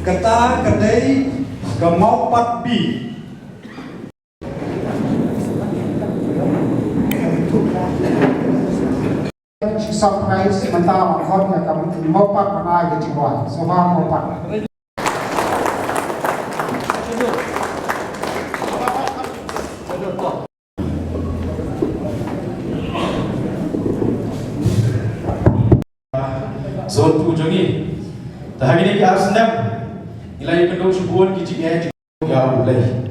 Kata kedai gemau pat bi. Surprise mentah makon ya kamu mau pat mana gitu buat, semua mau pat. Zon tujuannya, tapi ini kita senang, nilai penduduk sebuah kiciknya juga jauh lagi.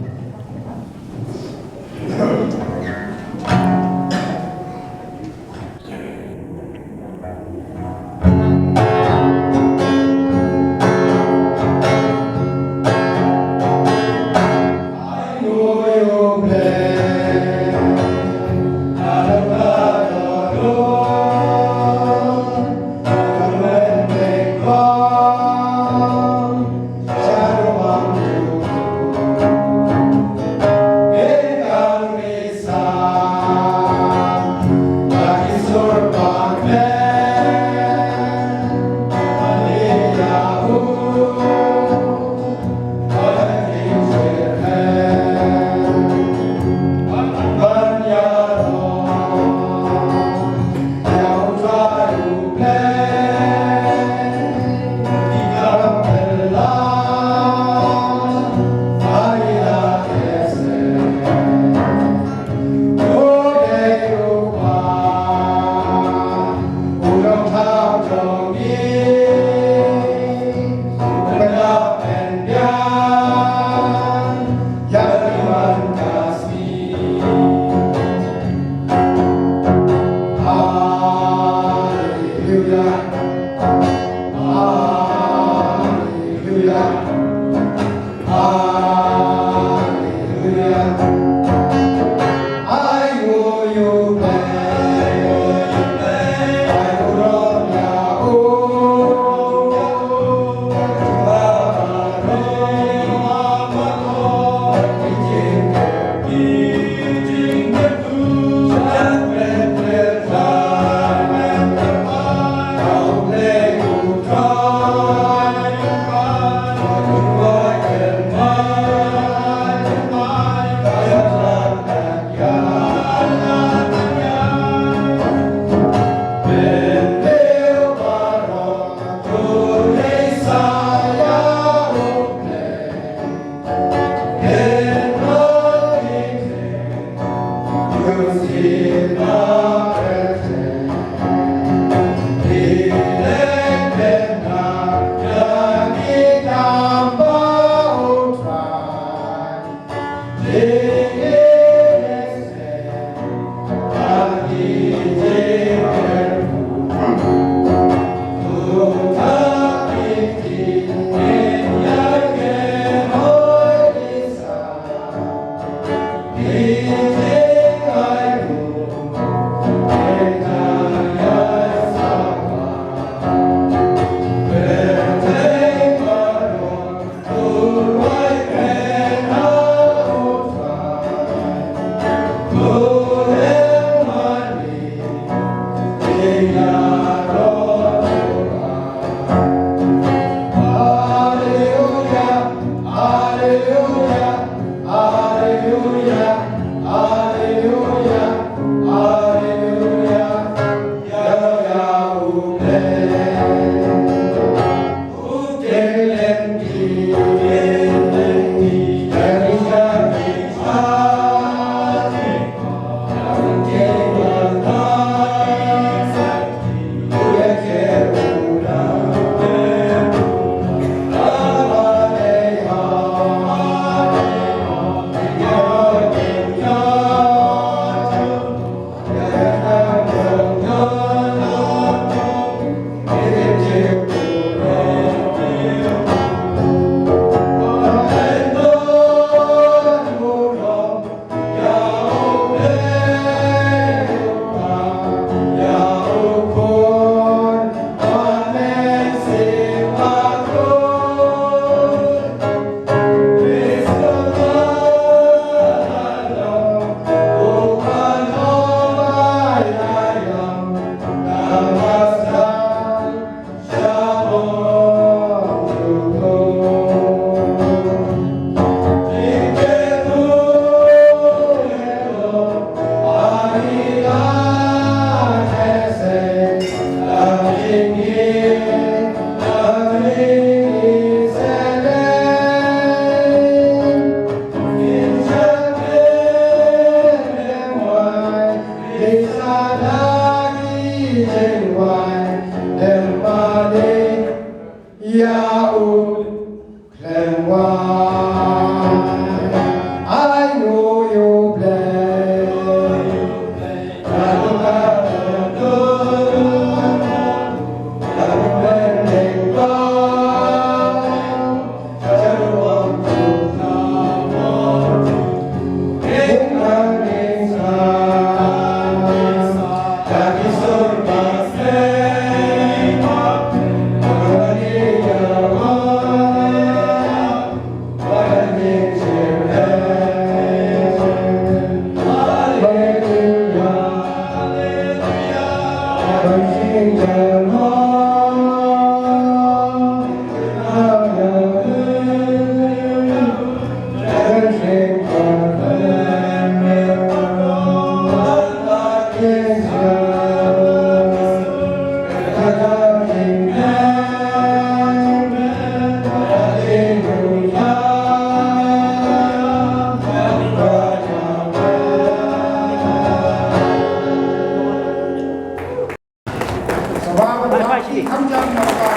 Haji Hamzah Mawar.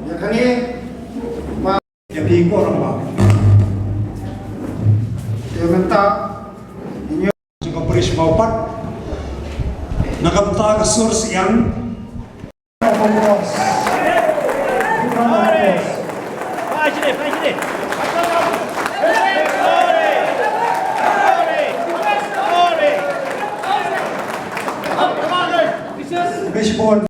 Ya kami Ya pico orang bang. dia minta ini Juga peris maupat. Nakabta ke source yang fokus. baseball.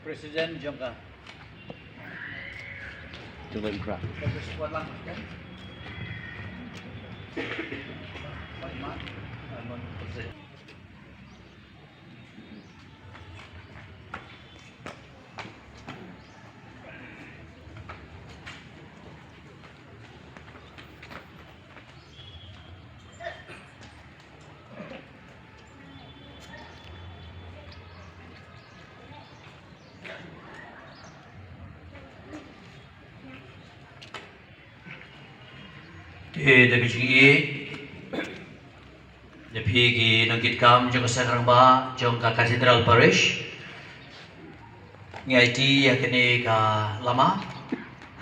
Presiden Jongka. Coba gerak. Dari segi dari nangkit kam jong kesenrang ba jong ka Cathedral Parish ngai ti ya kene ka lama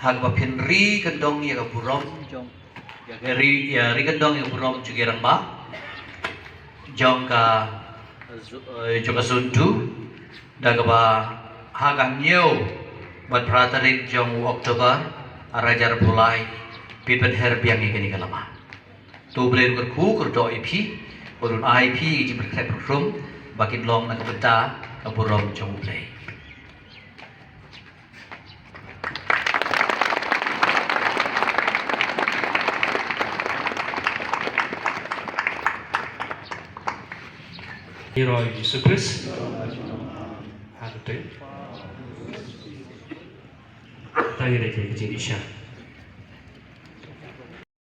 hag ba pinri kendong ya ka burom jong ya ri kendong ya burom jugirang ba jong ka sundu daga ba hagang nyo bat pratarik jong Oktober arajar pulai pipen herbiang ini kalama. Tu boleh berku kerdo IP, urun IP di berkrep room, bakin long nak benda kaburom jong boleh. Hero Yesus Kristus. Haleluya. Tayo na kayo, Isya.